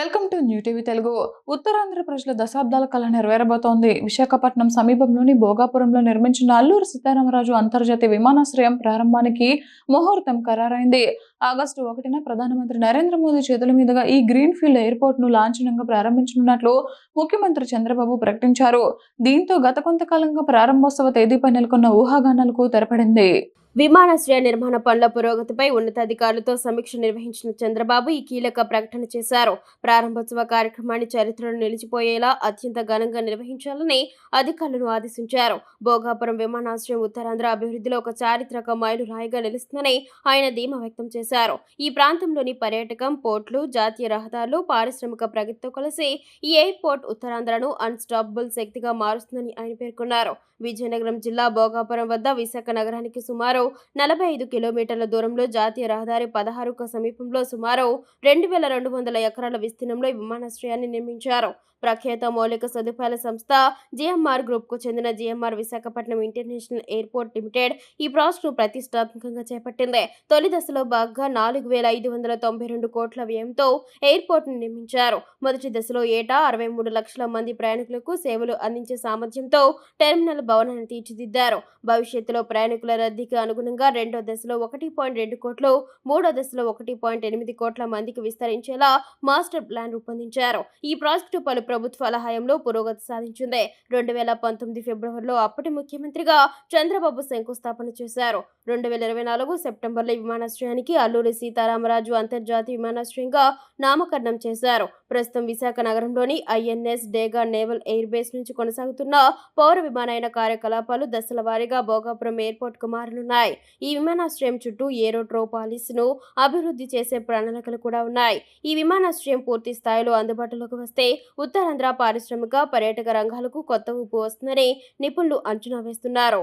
Welcome to new TV Telugu. Uttarandhra ప్రజల దశాబ్దాల కళ నెరవేరబోతోంది. విశాఖపట్నం సమీపంలోని భోగాపురంలో నిర్మించిన అల్లూరి సీతారామరాజు అంతర్జాతీయ విమానాశ్రయం ప్రారంభానికి ముహూర్తం ఖరారైంది. ఆగస్టు 1న ప్రధానమంత్రి నరేంద్ర మోదీ చేతుల మీదుగా ఈ గ్రీన్ ఫీల్డ్ ఎయిర్పోర్ట్ ను లాంఛనంగా ప్రారంభించనున్నట్లు ముఖ్యమంత్రి చంద్రబాబు ప్రకటించారు. దీంతో గత కొంతకాలంగా ప్రారంభోత్సవ తేదీపై నెలకొన్న ఊహాగానాలకు తెరపడింది. విమానాశ్రయ నిర్మాణ పనుల పురోగతిపై ఉన్నతాధికారులతో సమీక్ష నిర్వహించిన చంద్రబాబు ఈ కీలక ప్రకటన చేశారు. ప్రారంభోత్సవ కార్యక్రమాన్ని చరిత్రలో నిలిచిపోయేలా అత్యంత ఘనంగా నిర్వహించాలని అధికారులను ఆదేశించారు. భోగాపురం విమానాశ్రయం ఉత్తరాంధ్ర అభివృద్ధిలో ఒక చారిత్రక మైలురాయిగా నిలుస్తుందని ఆయన ధీమా వ్యక్తం చేశారు. ఈ ప్రాంతంలోని పర్యాటకం, పోర్టులు, జాతీయ రహదారులు, పారిశ్రామిక ప్రగతితో కలిసి ఈ ఎయిర్పోర్ట్ ఉత్తరాంధ్రను అన్స్టాపబుల్ శక్తిగా మారుస్తుందని ఆయన పేర్కొన్నారు. విజయనగరం జిల్లా భోగాపురం వద్ద విశాఖ నగరానికి సుమారు 45 కిలోమీటర్ల దూరంలో జాతీయ రహదారి 16కు సమీపంలో సుమారు 2200 ఎకరాల విస్తీర్ణంలో ఈ విమానాశ్రయాన్ని నిర్మించారు. ప్రఖ్యాత మౌలిక సదుపాయాల సంస్థ జిఎంఆర్ గ్రూప్కు చెందిన GMR Visakhapatnam international airport limited ఈ ప్రాజెక్టును ప్రతిష్టాత్మకంగా చేపట్టింది. తొలి దశలో భాగంగా 4592 కోట్ల వ్యయంతో ఎయిర్పోర్ట్ను నిర్మించారు. మొదటి దశలో ఏటా 63 లక్షల మంది ప్రయాణికులకు సేవలు అందించే సామర్థ్యంతో టెర్మినల్ భవనాన్ని తీర్చిదిద్దారు. భవిష్యత్తులో ప్రయాణికుల రద్దీకి అనుగుణంగా రెండో దశలో 1.2 కోట్లు, మూడో దశలో 1.8 కోట్ల మందికి విస్తరించేలా మాస్టర్ ప్లాన్ రూపొందించారు. ఈ ప్రాజెక్టు పలు ప్రభుత్వాల హయాంలో పురోగతి సాధించింది. 2019 ఫిబ్రవరిలో అప్పటి ముఖ్యమంత్రిగా చంద్రబాబు శంకుస్థాపన చేశారు. 2024 సెప్టెంబర్లో విమానాశ్రయానికి అల్లూరి సీతారామరాజు అంతర్జాతీయ విమానాశ్రయంగా నామకరణం చేశారు. ప్రస్తుతం విశాఖ నగరంలోని ఐఎన్ఎస్ డేగా నేవల్ ఎయిర్ బేస్ నుంచి కొనసాగుతున్న పౌర విమానయాన కార్యకలాపాలు దశల వారీగా భోగాపురం ఎయిర్పోర్ట్ కు మారనున్నాయి. ఈ విమానాశ్రయం చుట్టూ ఏరోట్రోపాలిస్ ను అభివృద్ధి చేసే ప్రణాళికలు కూడా ఉన్నాయి. ఈ విమానాశ్రయం పూర్తి స్థాయిలో అందుబాటులోకి వస్తే ఉత్తరాంధ్ర పారిశ్రామిక, పర్యాటక రంగాలకు కొత్త ఊపు వస్తుందని నిపుణులు అంచనా వేస్తున్నారు.